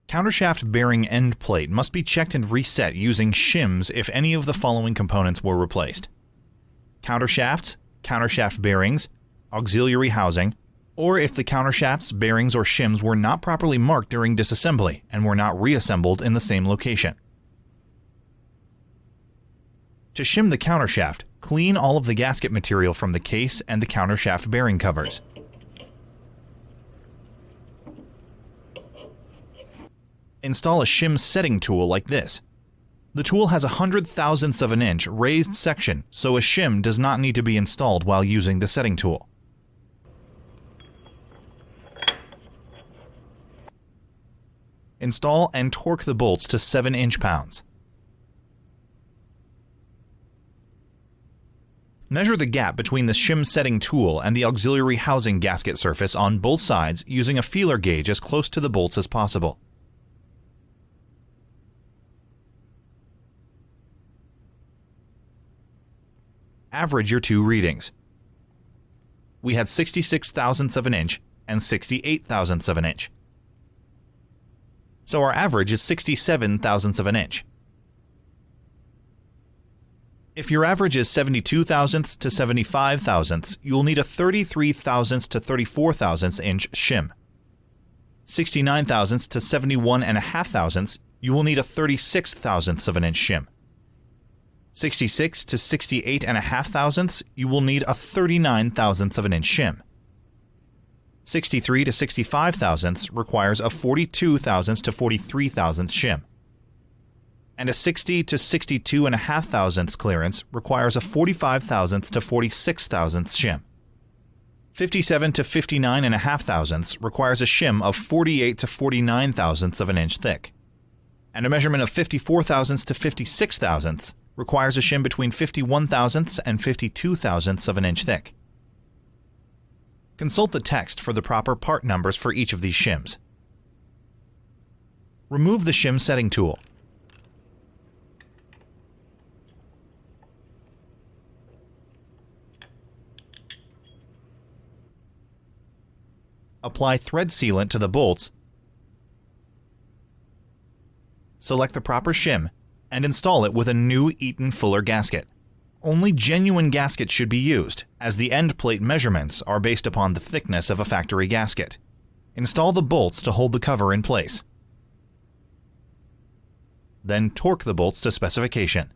Countershaft bearing end plate must be checked and reset using shims if any of the following components were replaced: countershafts, countershaft bearings, auxiliary housing, or if the countershafts, bearings, or shims were not properly marked during disassembly and were not reassembled in the same location. To shim the countershaft, clean all of the gasket material from the case and the countershaft bearing covers. Install a shim setting tool like this. The tool has a 100,000ths of an inch raised section, so a shim does not need to be installed while using the setting tool. Install and torque the bolts to 7 inch-pounds. Measure the gap between the shim setting tool and the auxiliary housing gasket surface on both sides using a feeler gauge as close to the bolts as possible. Average your two readings. We had 66,000ths of an inch and 68,000ths of an inch. So our average is 67,000ths of an inch. If your average is 72 thousandths to 75 thousandths, you will need a 33 thousandths to 34 thousandths inch shim. 69 thousandths to 71.5 thousandths, you will need a 36 thousandths of an inch shim. 66 to 68.5 thousandths, you will need a 39 thousandths of an inch shim. 63 to 65 thousandths requires a 42 thousandths to 43 thousandths shim. And a 60 to 62.5 thousandths clearance requires a 45 thousandths to 46 thousandths shim. 57 to 59.5 thousandths requires a shim of 48 to 49 thousandths of an inch thick. And a measurement of 54 thousandths to 56 thousandths requires a shim between 51 thousandths and 52 thousandths of an inch thick. Consult the text for the proper part numbers for each of these shims. Remove the shim setting tool. Apply thread sealant to the bolts, select the proper shim, and install it with a new Eaton Fuller gasket. Only genuine gaskets should be used, as the end plate measurements are based upon the thickness of a factory gasket. Install the bolts to hold the cover in place. Then torque the bolts to specification.